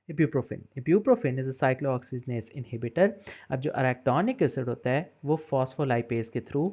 इब्यूप्रोफिन is a cyclooxygenase inhibitor. अब जो अरेक्टोनिक acid होता है वो फॉस्फोलाइपेज के थ्रू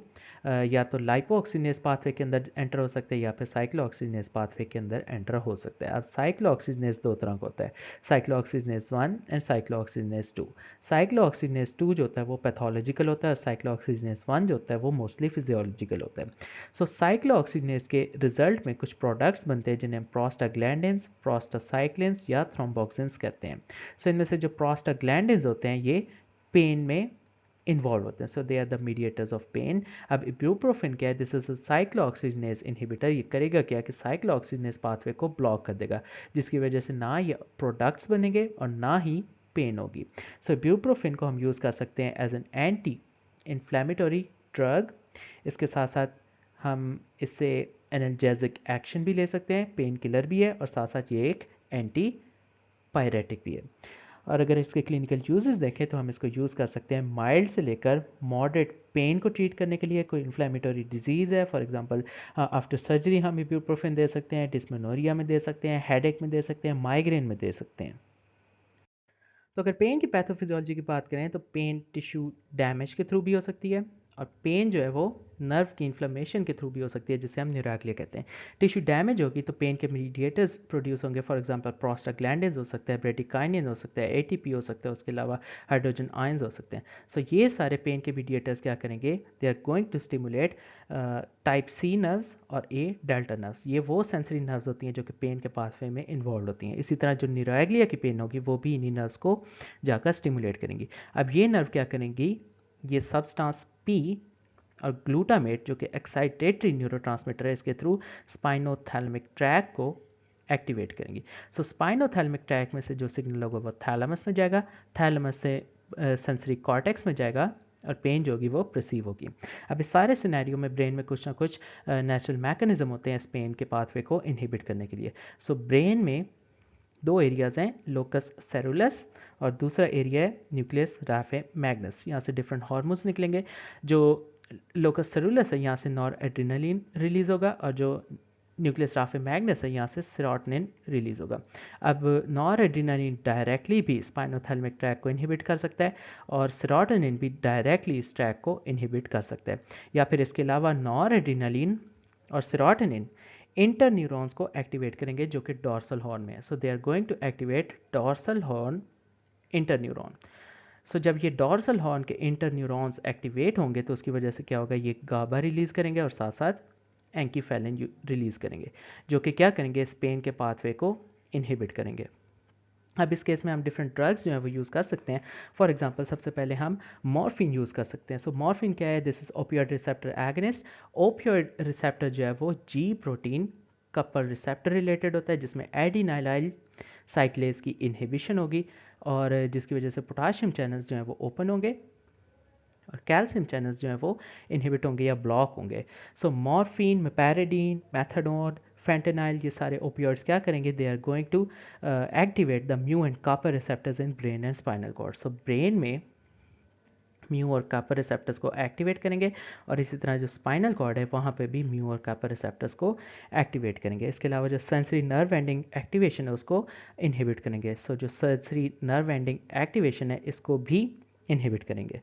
या तो लाइपोऑक्सीजनेस पाथवे के अंदर एंटर हो सकता है या फिर साइक्लोऑक्सीजनेस पाथवे के अंदर एंटर हो सकता है। अब साइक्लोऑक्सीजनेस दो तरह का होता है, साइक्लोऑक्सीजनेस 1 एंड साइक्लोऑक्सीजनेस 2। साइक्लोऑक्सीजनेस 2 जो होता है वो पैथोलॉजिकल होता है और साइक्लोऑक्सीजनेस 1 जो होता है वो मोस्टली फिजियोलॉजिकल होता है। सो साइक्लोऑक्सीजनेस के रिजल्ट में कुछ प्रोडक्ट्स बनते हैं जिन्हें प्रोस्टाग्लैंडिन्स, प्रोस्टासाइक्लिन्स या थ्रोम्बोक्सिन्स कहते हैं। सो इनमें से जो प्रोस्टाग्लैंडिन्स होते हैं ये पेन में इन्वॉल्व होते हैं, so they are the mediators of pain. अब इब्यूप्रोफिन क्या है, this is a cyclooxygenase inhibitor. ये करेगा क्या कि साइक्लोऑक्सीजनेस पाथवे को ब्लॉक कर देगा, जिसकी वजह से ना ये प्रोडक्ट्स बनेंगे और ना ही पेन होगी। सो इब्यूप्रोफिन को हम यूज़ कर सकते हैं as an anti inflammatory drug. इसके साथ साथ हम इससे एनाल्जेसिक एक्शन भी ले सकते हैं, पेन किलर भी है और साथ साथ ये एक एंटी पायरेटिक भी है। और अगर इसके क्लिनिकल यूजेस देखें तो हम इसको यूज़ कर सकते हैं माइल्ड से लेकर मॉडरेट पेन को ट्रीट करने के लिए। कोई इन्फ्लेमेटरी डिजीज़ है, फॉर एग्जांपल आफ्टर सर्जरी हम इब्यूप्रोफिन दे सकते हैं, डिस्मेनोरिया में दे सकते हैं, हेडेक में दे सकते हैं, माइग्रेन में दे सकते हैं। तो अगर पेन की पैथोफिजियोलॉजी की बात करें तो पेन टिश्यू डैमेज के थ्रू भी हो सकती है और पेन जो है वो नर्व की इन्फ्लेमेशन के थ्रू भी हो सकती है, जिसे हम न्यूराग्लिया कहते हैं। टिश्यू डैमेज होगी तो पेन के मीडिएटर्स प्रोड्यूस होंगे, फॉर एग्जांपल प्रोस्टाग्लैंडिन्स हो सकता है, ब्रेडिकाइनिन हो सकता है, एटीपी हो सकता है, उसके अलावा हाइड्रोजन आयंस हो सकते हैं। सो ये सारे पेन के मीडिएटर्स क्या करेंगे, they are going to stimulate type C nerves और ए डेल्टा नर्व्स। ये वो सेंसरी नर्व्स होती हैं जो कि पेन के पाथवे में इन्वॉल्व होती हैं। इसी तरह जो न्यूराग्लिया की पेन होगी वो भी इन्हीं नर्व्स को जाकर स्टिमुलेट करेंगी। अब ये नर्व क्या करेंगी, ये सब्सटेंस पी और ग्लूटामेट जो कि एक्साइटेटरी न्यूरोट्रांसमीटर है, इसके थ्रू स्पाइनोथैलेमिक ट्रैक को एक्टिवेट करेंगी। सो स्पाइनोथैलेमिक ट्रैक में से जो सिग्नल होगा वो थैलेमस में जाएगा, थैलेमस से सेंसरी कॉर्टेक्स में जाएगा और पेन जो होगी वो परसीव होगी। अब इस सारे सिनेरियो में ब्रेन में कुछ ना कुछ नेचुरल मैकेनिज्म होते हैं इस पेन के पाथवे को इनहिबिट करने के लिए। सो ब्रेन में दो एरियाज़ हैं, लोकस सेरुलस और दूसरा एरिया है न्यूक्लियस राफे मैग्नस। यहाँ से डिफरेंट हार्मोन्स निकलेंगे। जो लोकस सेरुलस है यहाँ से नॉर एड्रीनलिन रिलीज़ होगा और जो न्यूक्लियस राफे मैग्नस है यहाँ से सेरोटोनिन रिलीज़ होगा। अब नॉर एड्रीनलिन डायरेक्टली भी स्पाइनोथैलेमिक ट्रैक को इनहिबिट कर सकता है और सेरोटोनिन भी डायरेक्टली इस ट्रैक को इनहिबिट कर सकता है। या फिर इसके अलावा नॉर एड्रीनलिन और सेरोटोनिन इंटर न्यूरॉन्स को एक्टिवेट करेंगे जो कि डॉर्सल हॉर्न में है। So they are going to activate dorsal horn inter neuron. So जब ये डॉर्सल हॉर्न के इंटर न्यूरॉन्स एक्टिवेट होंगे तो उसकी वजह से क्या होगा, ये गाबा रिलीज करेंगे और साथ साथ एंकीफेलिन रिलीज करेंगे, जो कि क्या करेंगे, इस पेन के पाथवे को इनहिबिट करेंगे। अब इस केस में हम डिफरेंट ड्रग्स जो है वो यूज़ कर सकते हैं। फॉर एग्जांपल सबसे पहले हम मॉर्फिन यूज़ कर सकते हैं। सो मॉर्फिन क्या है, this is opioid receptor agonist. Opioid receptor जो है वो जी प्रोटीन कपल रिसेप्टर रिलेटेड होता है, जिसमें एडिनाइलाइल साइक्लेज की इनहिबिशन होगी और जिसकी वजह से पोटाशियम चैनल्स जो हैं वो ओपन होंगे और कैल्शियम चैनल्स जो हैं वो इनहिबिट होंगे या ब्लॉक होंगे। So morphine, meperidine, methadone, fentanyl, ये सारे ओपियोइड्स क्या करेंगे, they are going to activate the mu and kappa receptors in brain and spinal cord. So brain में म्यू और कॉपर रिसेप्टर्स को एक्टिवेट करेंगे और इसी तरह जो स्पाइनल कॉर्ड है वहाँ पे भी म्यू और कॉपर रिसेप्टर्स को एक्टिवेट करेंगे। इसके अलावा जो सेंसरी नर्व एंडिंग एक्टिवेशन है उसको इनहिबिट करेंगे। सो जो सेंसरी नर्व एंडिंग एक्टिवेशन है इसको भी इनहिबिट करेंगे।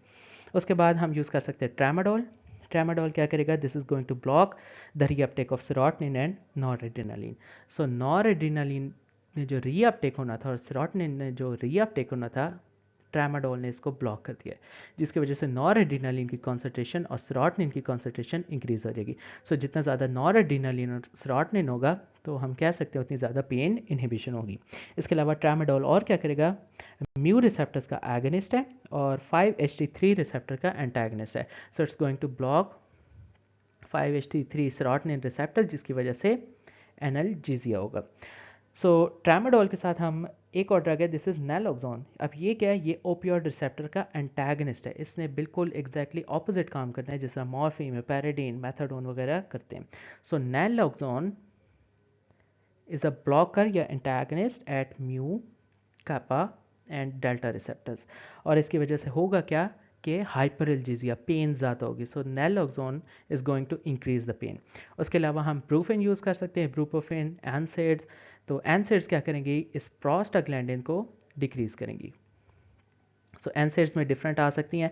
उसके बाद हम यूज़ कर सकते हैं ट्रामाडोल। ट्रामाडोल क्या करेगा, this is going to block the reuptake of serotonin and noradrenaline. So noradrenaline ने जो रीअपटेक होना था और सेरोटोनिन ने जो रीअपटेक होना था, ट्रामाडोल ने इसको ब्लॉक कर दिया, जिसकी वजह से नॉरएड्रेनालिन की कॉन्सेंट्रेशन और सेरोटोनिन की कॉन्सेंट्रेशन इंक्रीज हो जाएगी। सो जितना ज़्यादा नॉरएड्रेनालिन और सेरोटोनिन होगा तो हम कह सकते हैं उतनी ज़्यादा पेन इनहिबिशन होगी। इसके अलावा ट्रामाडोल और क्या करेगा, म्यू रिसेप्टर्स का एगनिस्ट है और 5-HT3 रिसेप्टर का एंटागनिस्ट है। So it's going to block 5-HT3 serotonin receptor, जिसकी वजह से एनाल्जेसिया होगा। सो ट्रामाडोल के साथ हम एक और ड्रग है, दिस इज नैलोक्सोन। अब ये क्या है, ये ओपियोइड रिसेप्टर का एंटागनिस्ट है। इसने बिल्कुल एग्जैक्टली ऑपोजिट काम करना है जिस तरह मॉर्फिन में पैराडीन, मैथाडोन वगैरह करते हैं। So naloxone is a blocker या antagonist at mu, kappa and delta receptors और इसकी वजह से होगा क्या कि हाइपरएल्जेसिया, पेन ज़्यादा होगी। So naloxone is going to increase the pain. उसके अलावा हम ब्रूफेन यूज़ कर सकते हैं, ब्रूपोफेन, एनसेड्स। तो एनसेड्स क्या करेंगे, इस प्रोस्टाग्लैंडिन को डिक्रीज़ करेंगी। सो एनसेड्स में डिफरेंट आ सकती हैं,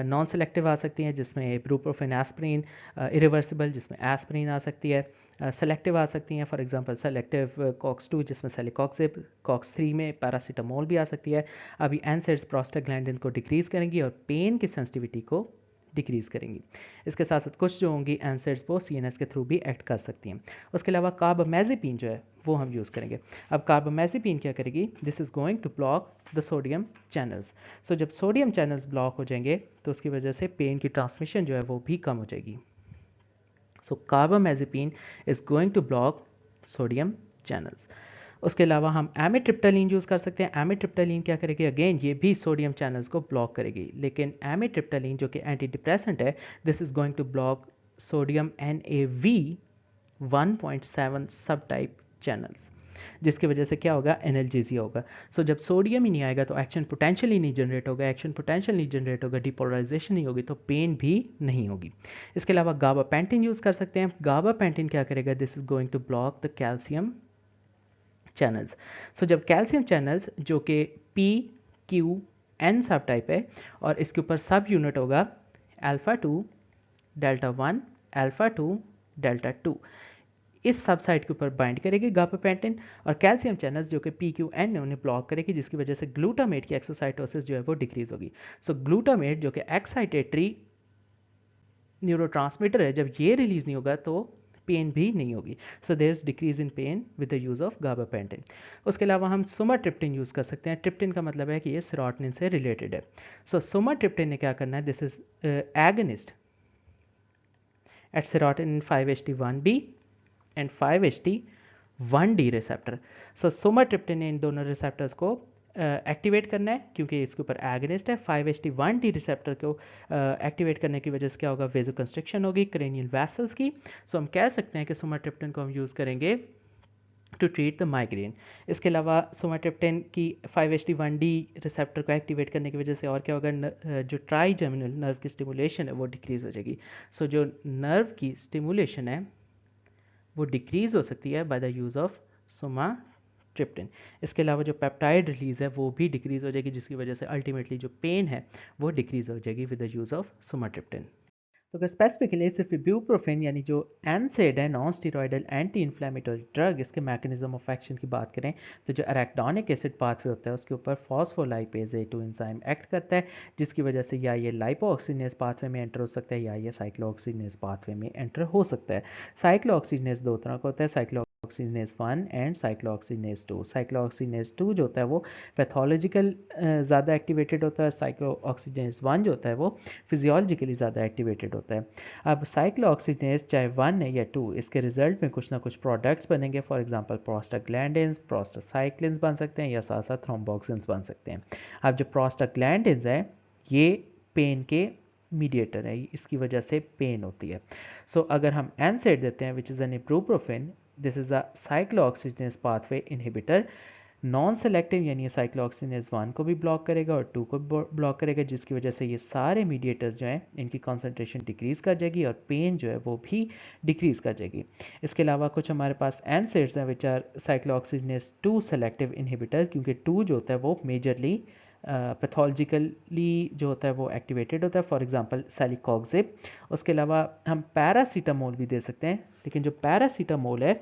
नॉन सेलेक्टिव आ सकती हैं जिसमें इब्रूप्रोफेन एस्प्रिन, इरिवर्सिबल जिसमें एस्प्रिन आ सकती है, सेलेक्टिव आ सकती हैं फॉर एग्जांपल सेलेक्टिव कॉक्स 2 जिसमें सेलिकॉक्सिब, कॉक्स 3 में पैरासीटामोल भी आ सकती है। अभी एनसेड्स प्रोस्टाग्लैंडिन को डिक्रीज़ करेंगी और पेन की सेंसिटिविटी को डिक्रीज़ करेंगी। इसके साथ साथ कुछ जो होंगी एनसेड्स वो सीएनएस के थ्रू भी एक्ट कर सकती हैं। उसके अलावा कार्बामेज़ेपिन जो है वो हम यूज़ करेंगे। अब कार्बामेज़ेपिन क्या करेगी, this is going to block the sodium channels. So जब सोडियम चैनल्स ब्लॉक हो जाएंगे तो उसकी वजह से पेन की ट्रांसमिशन जो है वो भी कम हो जाएगी। So carbamazepine is going to block sodium channels. उसके अलावा हम एमिट्रिप्टालिन यूज़ कर सकते हैं। एमिट्रिप्टालिन क्या करेगी, अगेन ये भी सोडियम चैनल्स को ब्लॉक करेगी, लेकिन एमिट्रिप्टालिन जो कि एंटी डिप्रेसेंट है, this is going to block sodium NaV 1.7 सब टाइप चैनल्स, जिसकी वजह से क्या होगा, एनाल्जेसिया होगा। सो जब सोडियम ही नहीं आएगा तो एक्शन पोटेंशियल ही नहीं जनरेट होगा, एक्शन पोटेंशियल नहीं जनरेट होगा, डिपोलराइजेशन नहीं होगी तो पेन भी नहीं होगी। इसके अलावा गाबापेंटिन यूज़ कर सकते हैं। गाबापेंटिन क्या करेगा, this is going to block the calcium channels. So जब कैल्शियम चैनल्स जो कि PQN सब टाइप है और इसके ऊपर सब यूनिट होगा अल्फा 2 डेल्टा 1 अल्फा 2 डेल्टा 2, इस सब साइट के ऊपर बाइंड करेगी गाबापेंटिन और कैल्शियम चैनल्स जो कि PQN है उन्हें ब्लॉक करेगी, जिसकी वजह से ग्लूटामेट की एक्सोसाइटोसिस जो है वो डिक्रीज होगी। सो ग्लूटामेट जो कि एक्साइटेटरी न्यूरोट्रांसमीटर है, जब ये रिलीज नहीं होगा तो पेन भी नहीं होगी। So there is decrease in pain with the use of gabapentin. उसके अलावा हम सुमाट्रिप्टिन यूज कर सकते हैं। ट्रिप्टिन का मतलब है कि ये सेरोटोनिन से रिलेटेड है। सो सुमाट्रिप्टिन ने क्या करना है, this is agonist at serotonin 5-HT1B and 5-HT1D receptor. So sumatriptan ने इन दोनों रिसेप्टर्स को एक्टिवेट करना है क्योंकि इसके ऊपर एगनिस्ट है। 5-HT1D रिसेप्टर को एक्टिवेट करने की वजह से क्या होगा, वेजो कंस्ट्रिक्शन होगी क्रेनियल वेसल्स की। सो हम कह सकते हैं कि सुमाट्रिप्टिन को हम यूज़ करेंगे टू ट्रीट द माइग्रेन। इसके अलावा सुमाट्रिप्टिन की 5-HT1D रिसेप्टर को एक्टिवेट करने की वजह से और क्या होगा, जो ट्राइजेमिनल नर्व की स्टिमुलेशन है वो डिक्रीज हो जाएगी। सो जो नर्व की स्टिमुलेशन है वो डिक्रीज हो सकती है बाय द यूज़ ऑफ सुमाट्रिप्टिन। इसके अलावा जो पेप्टाइड रिलीज है वो भी डिक्रीज हो जाएगी, जिसकी वजह से अल्टीमेटली जो पेन है वो डिक्रीज हो जाएगी विद द यूज़ ऑफ सुमाट्रिप्टिन। तो अगर स्पेसिफिकली सिर्फ इब्यूप्रोफेन यानी जो एनसेड है, non steroidal anti inflammatory drug, इसके मैकेनिज्म ऑफ एक्शन की बात करें तो जो एराक्डोनिक एसिड पाथवे होता है उसके ऊपर फॉस्फोलाइपेज A2 एंजाइम एक्ट करता है, जिसकी वजह से या ये लाइपोऑक्सीजनेस पाथवे में एंटर हो सकता है या ये साइक्लोऑक्सीजनेस पाथवे में एंटर हो सकता है। साइक्लोऑक्सीजनेस दो तरह का होता है, साइक्लोऑक्सीजनेस 1 एंड साइक्लोऑक्सीजनेस 2। साइक्लोऑक्सीजनेस 2 जो होता है वो पैथोलॉजिकल ज़्यादा एक्टिवेटेड होता है, साइक्लोऑक्सीजनेस 1 जो होता है वो फिजियोलॉजिकली ज़्यादा एक्टिवेटेड होता है। अब साइक्लोऑक्सीजनेस चाहे 1 है या 2, इसके रिजल्ट में कुछ ना कुछ प्रोडक्ट्स बनेंगे। फॉर एग्जांपल प्रोस्टाग्लैंडिन्स, प्रोस्टासाइक्लिन्स बन सकते हैं या साथ साथ थ्रोम्बोक्सिन्स बन सकते हैं। अब जो प्रोस्टाग्लैंडिन्स है ये पेन के मीडिएटर है, इसकी वजह से पेन होती है। सो अगर हम एनसेड देते हैं which is an ibuprofen, this is a cyclooxygenase pathway inhibitor, non selective यानी ये साइक्लोऑक्सीजनेस 1 को भी ब्लॉक करेगा और 2 को ब्लॉक करेगा, जिसकी वजह से ये सारे मीडिएटर्स जो हैं इनकी कॉन्सेंट्रेशन डिक्रीज़ कर जाएगी और पेन जो है वो भी डिक्रीज़ कर जाएगी। इसके अलावा कुछ हमारे पास एनसेड्स हैं which are cyclooxygenase 2 selective inhibitor, क्योंकि 2 जो होता है वो मेजरली पैथोलॉजिकली जो होता है वो एक्टिवेटेड होता है, फॉर एग्जांपल सेलिकॉक्सिब। उसके अलावा हम पैरासीटामोल भी दे सकते हैं, लेकिन जो पैरासीटामोल है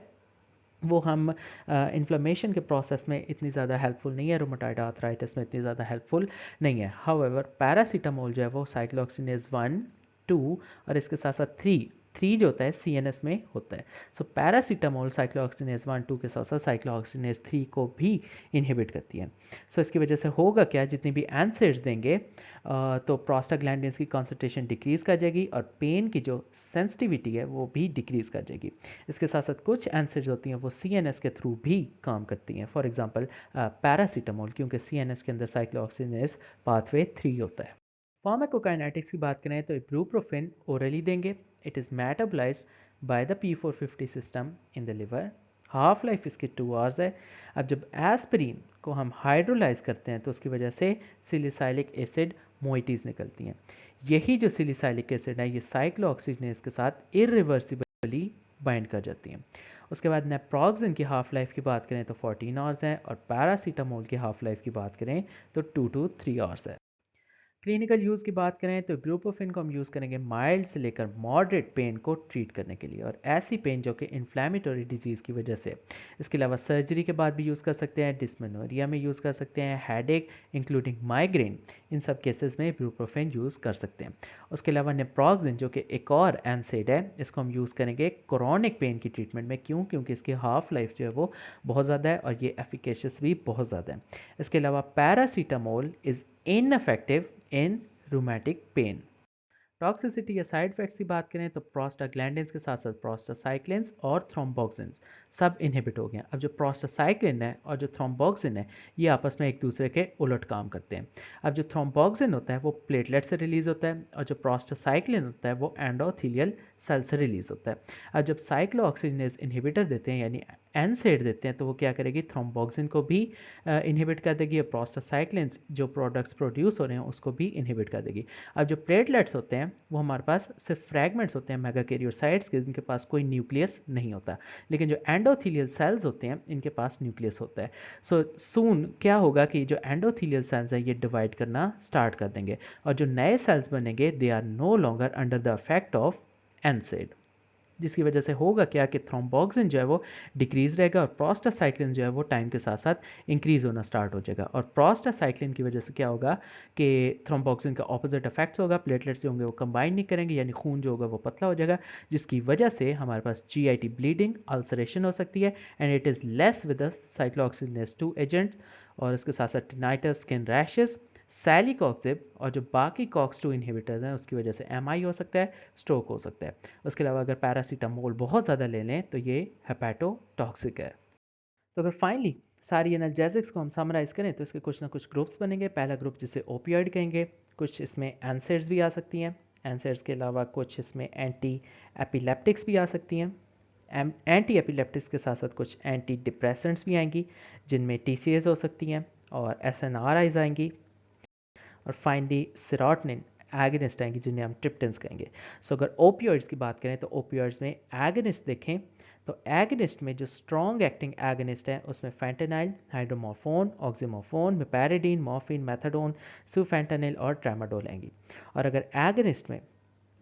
वो हम इन्फ्लेमेशन के प्रोसेस में इतनी ज़्यादा हेल्पफुल नहीं है, रोमेटॉइड आर्थराइटिस में इतनी ज़्यादा हेल्पफुल नहीं है। हाउएवर पैरासीटामोल जो है वो साइक्लोऑक्सीजनेस 1, 2 और इसके साथ साथ 3 जो होता है CNS में होता है। सो पैरासीटामोल साइक्लोऑक्सीजनेस 1, 2 के साथ साथ साइक्लोऑक्सीजनेस 3 को भी इनहिबिट करती है। सो इसकी वजह से होगा क्या, जितनी भी एनसेड्स देंगे तो प्रोस्टाग्लैंडिन्स की कॉन्सेंट्रेशन डिक्रीज़ कर जाएगी और पेन की जो सेंसिटिविटी है वो भी डिक्रीज़ कर जाएगी। इसके साथ साथ कुछ एनसेड्स होती हैं वो CNS के थ्रू भी काम करती हैं, फॉर एग्जांपल पैरासीटामोल, क्योंकि CNS के अंदर साइक्लोऑक्सीजनेस पाथवे 3 होता है। फार्माकोकाइनेटिक्स की बात करें तो इब्रूप्रोफेन ओरली देंगे, it is metabolised by the P450 system in the liver, half life इसकी 2 आवर्स है। अब जब एस्पिरिन को हम हाइड्रोलाइज करते हैं तो उसकी वजह से सिलिसाइलिक एसिड मोइटीज़ निकलती हैं। यही जो सिलिसाइलिक एसिड है ये साइक्लोऑक्सीजनेस के साथ इरिवर्सिबली बाइंड कर जाती हैं उसके बाद नेप्रोक्सिन की हाफ लाइफ की बात करें तो 14 आवर्स है, और पैरासीटामोल की हाफ लाइफ की बात करें तो 2 to 3 आवर्स है। क्लिनिकल यूज़ की बात करें तो इब्रूप्रोफेन को हम यूज़ करेंगे माइल्ड से लेकर मॉडरेट पेन को ट्रीट करने के लिए, और ऐसी पेन जो कि इन्फ्लेमेटरी डिजीज़ की वजह से। इसके अलावा सर्जरी के बाद भी यूज़ कर सकते हैं, डिस्मेनोरिया में यूज़ कर सकते हैं, हेडेक इंक्लूडिंग माइग्रेन, इन सब केसेस में इब्रूप्रोफेन यूज़ कर सकते हैं। उसके अलावा नेप्रोक्सिन जो कि एक और एनसेड है, इसको हम यूज़ करेंगे क्रोनिक पेन की ट्रीटमेंट में। क्यों? क्योंकि इसकी हाफ लाइफ जो है वो बहुत ज़्यादा है, और ये एफिकेशियस भी बहुत ज़्यादा है। इसके अलावा paracetamol is ineffective in rheumatic pain. Toxicity या साइड इफेक्ट्स की बात करें तो प्रोस्टाग्लैंडिन्स के साथ साथ प्रोस्टासाइक्लिन्स और थ्रोम्बोक्सिन्स सब इनहिबिट हो गए हैं। अब जो प्रोस्टासाइक्लिन है और जो थ्रोम्बोक्सिन है, ये आपस में एक दूसरे के उलट काम करते हैं। अब जो थ्रोम्बोक्सिन होता है वो प्लेटलेट से रिलीज होता है, और जो प्रोस्टासाइक्लिन होता है वो एंडोथीलियल सेल से रिलीज होता है। अब जब साइक्लोऑक्सीजनेज इनहिबिटर देते हैं यानी एनसेड देते हैं, तो वो क्या करेगी, थ्रोम्बोक्सिन को भी इनहिबिट कर देगी, और प्रोस्टासाइक्लिन्स जो प्रोडक्ट्स प्रोड्यूस हो रहे हैं उसको भी इनहिबिट कर देगी। अब जो प्लेटलेट्स होते हैं वो हमारे पास सिर्फ फ्रैगमेंट्स होते हैं मेगाकैरियोसाइट्स के, जिनके पास कोई न्यूक्लियस नहीं होता। लेकिन जो एंडोथीलियल सेल्स होते हैं इनके पास न्यूक्लियस होता है। सो सून क्या होगा कि जो एंडोथीलियल सेल्स हैं ये डिवाइड करना स्टार्ट कर देंगे, और जो नए सेल्स बनेंगे they are no longer under the effect of NSAID, जिसकी वजह से होगा क्या कि थ्रोम्बोक्सिन जो है वो डिक्रीज रहेगा, और प्रोस्टासाइक्लिन जो है वो टाइम के साथ साथ इंक्रीज होना स्टार्ट हो जाएगा। और प्रोस्टासाइक्लिन की वजह से क्या होगा कि थ्रोम्बोक्सिन का ऑपोजिट इफेक्ट होगा, प्लेटलेट्स जो होंगे वो कंबाइन नहीं करेंगे, यानी खून जो होगा वो पतला हो जाएगा, जिसकी वजह से हमारे पास जीआईटी ब्लीडिंग, अल्सरेशन हो सकती है, and it is less with the cyclooxygenase 2 agent. और इसके साथ साथ टिनाइटस, स्किन रैशेस, सैलिकॉक्सिब और जो बाकी कॉक्स 2 इनहिबिटर्स हैं उसकी वजह से एमआई हो सकता है, स्ट्रोक हो सकता है। उसके अलावा अगर पैरासीटामोल बहुत ज़्यादा ले लें तो ये हेपेटोटॉक्सिक है। तो अगर फाइनली सारी एनाल्जेसिक्स को हम समराइज़ करें तो इसके कुछ ना कुछ ग्रुप्स बनेंगे। पहला ग्रुप जिसे ओपियोइड कहेंगे, कुछ इसमें एनसेड्स भी आ सकती हैं। एनसेड्स के अलावा कुछ इसमें एंटी एपिलेप्टिक्स भी आ सकती हैं। एंटी एपिलेप्टिक्स के साथ साथ कुछ एंटी डिप्रेसेंट्स भी आएंगी, जिनमें टीसीएस हो सकती हैं और एसएनआरआईज आएंगी। और फाइनली सेरोटोनिन एगनिस्ट आएंगी, जिन्हें हम ट्रिप्टन्स कहेंगे। सो अगर ओपियोइड्स की बात करें तो ओपियोइड्स में एगनिस्ट देखें तो एगनिस्ट में जो स्ट्रॉन्ग एक्टिंग एगनिस्ट है उसमें फैंटेनाइल, हाइड्रोमोफोन, ऑक्सीमोफोन, मिपैरिडीन, मॉर्फिन, मेथाडोन, सुफेंटानिल और ट्रामाडोल आएंगी। और अगर एगनिस्ट में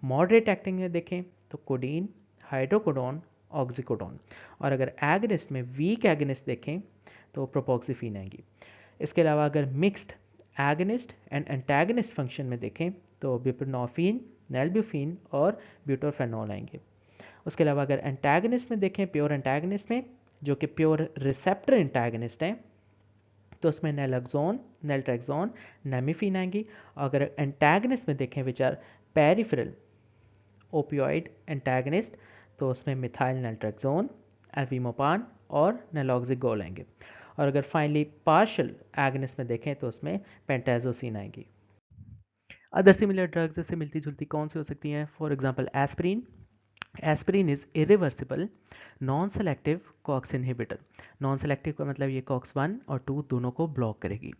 मॉडरेट एक्टिंग में देखें तो कोडीन, हाइड्रोकोडोन, ऑक्सीकोडोन। और अगर एगनिस्ट में वीक एगनिस्ट देखें तो प्रोपोक्सिफिन आएंगी। इसके अलावा अगर mixed agonist and antagonist function में देखें तो बुप्रेनोर्फिन, नेल्ब्यूफिन और ब्यूटोफेनॉल आएंगे। उसके अलावा अगर एंटागनिस्ट में देखें, प्योर एंटागनिस्ट में जो कि प्योर रिसेप्टर एंटागनिस्ट हैं, तो उसमें नेलक्सोन, नेल्ट्रेक्सोन, नेमिफिन आएंगी। अगर एंटागनिस्ट में देखें which are peripheral opioid antagonist, तो उसमें मिथाइल नेल्ट्रेक्सोन, एल्वीमोपान और नेलॉक्सिगोल आएंगे। और अगर फाइनली पार्शियल एगनिस्ट में देखें तो उसमें पेंटाजोसिन आएंगी। अदर सिमिलर ड्रग्स जैसे मिलती जुलती कौन सी हो सकती हैं? For example aspirin. Aspirin is irreversible non selective COX inhibitor. Non selective का मतलब ये कॉक्स 1 और 2 दोनों को ब्लॉक करेगी।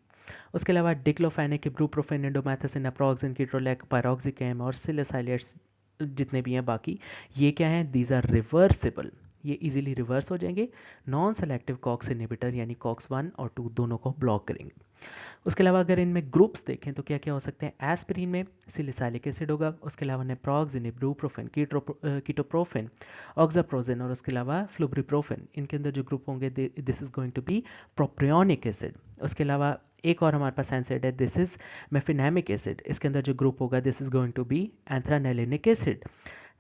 उसके अलावा डिक्लोफेनेक, इब्रूप्रोफेन, इंडोमेथासिन, नेप्रोक्सिन, कीटोलैक, पायरोक्सिकैम और सिलिसाइलेट्स जितने भी हैं बाकी, ये क्या हैं? दीज आर रिवर्सिबल, ये इजीली रिवर्स हो जाएंगे। नॉन सेलेक्टिव कॉक्स इनहिबिटर यानी कॉक्स 1 और 2 दोनों को ब्लॉक करेंगे। उसके अलावा अगर इनमें ग्रुप्स देखें तो क्या क्या हो सकते हैं? एस्पिरिन में सिलिसाइलिक एसिड होगा। उसके अलावा नेप्रोक्सिन, इब्रूप्रोफेन, कीटोप्रोफेन, ऑक्साप्रोजेन और उसके अलावा फ्लुब्रिप्रोफेन, इनके अंदर जो ग्रुप होंगे this is going to be propionic acid. उसके अलावा एक और हमारे पास एसिड है, दिस इज मेफिनेमिक एसिड, इसके अंदर जो ग्रुप होगा this is going to be anthranilic acid.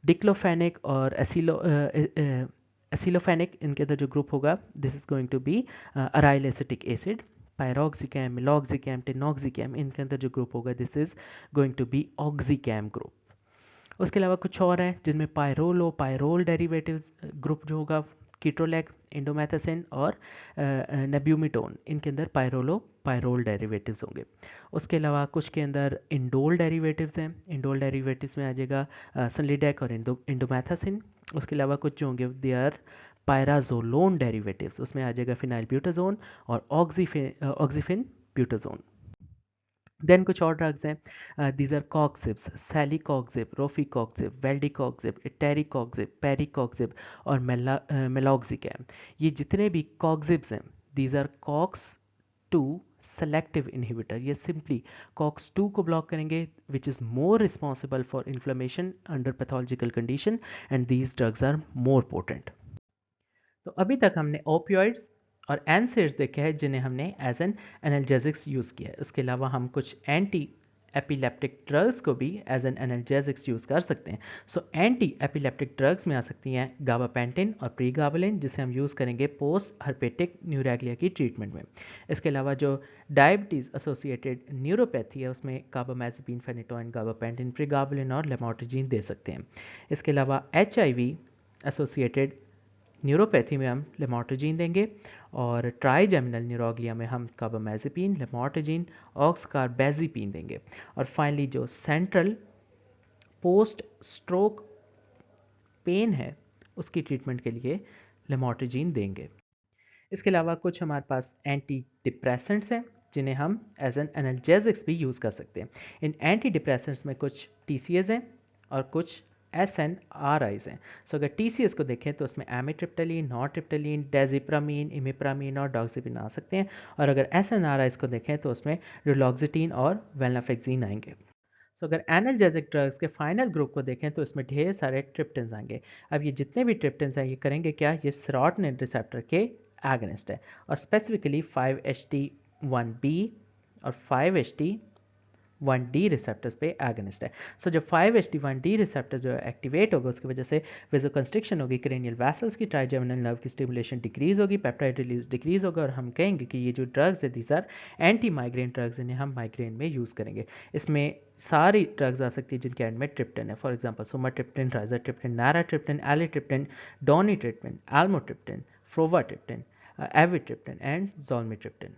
Diclofenac और एसिलोफेनिक, इनके अंदर जो ग्रुप होगा this is going to be aryl acetic acid. Piroxicam, meloxicam, tenoxicam, इनके अंदर जो ग्रुप होगा this is going to be oxicam group. उसके अलावा कुछ और हैं जिनमें पायरोलो पायरोल डेरिवेटिव्स ग्रुप जो होगा, कीटोलैक, इंडोमेथासिन और नेब्यूमिटोन, इनके अंदर पायरोलो पायरोल डेरिवेटिव्स होंगे। उसके अलावा कुछ के अंदर इंडोल डेरिवेटिव्स हैं। इंडोल डेरिवेटिव्स में आ जाएगा सनलिडेक और इंडोमेथासिन। उसके अलावा कुछ जो होंगे दे आर पायराजोलोन डेरिवेटिव्स, उसमें आ जाएगा फिनाइल ब्यूटाजोन और ऑक्सीफिन ब्यूटाजोन। देन कुछ और ड्रग्स हैं, दीज आर कॉक्सिब्स, सैलीकॉक्सिब, रोफीकॉक्सिब, वेल्डिकॉक्सिब, टेरिकॉक्सिब, पेरिकॉक्सिब और मेलॉक्सिकैम। ये जितने भी कॉक्सिब्स हैं, these are COX 2 selective inhibitor. ये सिंपली कॉक्स 2 को ब्लॉक करेंगे, which is more responsible for inflammation under pathological condition, and these drugs are more potent. तो अभी तक हमने ओपियोइड्स और एनसेड्स देखे हैं जिन्हें हमने एज एन एनाल्जेसिक्स यूज़ किया है। उसके अलावा हम कुछ एंटी एपिलेप्टिक ड्रग्स को भी एज एन एनाल्जेसिक्स यूज़ कर सकते हैं। सो एंटी एपिलेप्टिक ड्रग्स में आ सकती हैं गाबापेंटिन और प्रीगाबलिन, जिसे हम यूज़ करेंगे पोस्ट हर्पेटिक न्यूरैग्लिया की ट्रीटमेंट में। इसके अलावा जो डायबिटीज़ एसोसिएटेड न्यूरोपैथी है, उसमें कार्बामेज़ेपिन, फेनिटोइन, गाबापेंटिन, प्रीगाबलिन और लेमोट्रिजीन दे सकते हैं। इसके अलावा HIV एसोसिएटेड न्यूरोपैथी में हम लेमोट्रिजीन देंगे, और ट्राइजेमिनल न्यूरोग्लिया में हम कार्बामेज़ेपिन, लेमोट्रिजीन, ऑक्सकार्बेज़िपिन देंगे। और फाइनली जो सेंट्रल पोस्ट स्ट्रोक पेन है, उसकी ट्रीटमेंट के लिए लेमोट्रिजीन देंगे। इसके अलावा कुछ हमारे पास एंटी डिप्रेसेंट्स हैं जिन्हें हम एज एन एनाल्जेसिक्स भी यूज़ कर सकते हैं। इन एंटी डिप्रेसेंट्स में कुछ TCAs हैं और कुछ SNRIs हैं। सो अगर TCAs को देखें तो उसमें एमिट्रिप्टालीन, नॉरट्रिप्टालीन, डेजिप्रामीन, इमिप्रामीन और डॉक्सिपिन आ सकते हैं। और अगर SNRIs को देखें तो उसमें डुलोक्सिटीन और वेलनाफेक्सिन आएंगे। सो अगर एनाल्जेसिक ड्रग्स के फाइनल ग्रुप को देखें तो इसमें ढेर सारे ट्रिप्टन्स आएंगे। अब ये जितने भी ट्रिप्टन्स हैं, ये करेंगे क्या? ये सेरोटोनिन रिसेप्टर के एगनिस्ट है, और स्पेसिफिकली 5-HT1B और 5-HT1D रिसेप्टर्स पे एगनिस्ट है। सो जब 5-HT1D रिसेप्टर जो एक्टिवेट होगा, उसकी वजह से वेसोकंस्ट्रिक्शन होगी, क्रेनियल वैसल्स की, ट्राइजेमिनल नर्व की स्टिमुलेशन डिक्रीज होगी, पेप्टाइड रिलीज डिक्रीज होगा, और हम कहेंगे कि ये जो ड्रग्स है these are anti migraine drugs, इन्हें हम माइग्रेन में यूज़ करेंगे। इसमें सारी ड्रग्स आ सकती है जिनके एंड में ट्रिप्टन है। For example sumatriptan, rizatriptan, naratriptan, eletriptan, donitriptan, almotriptan, frovatriptan, avitriptan and ज़ोलमिट्रिप्टन।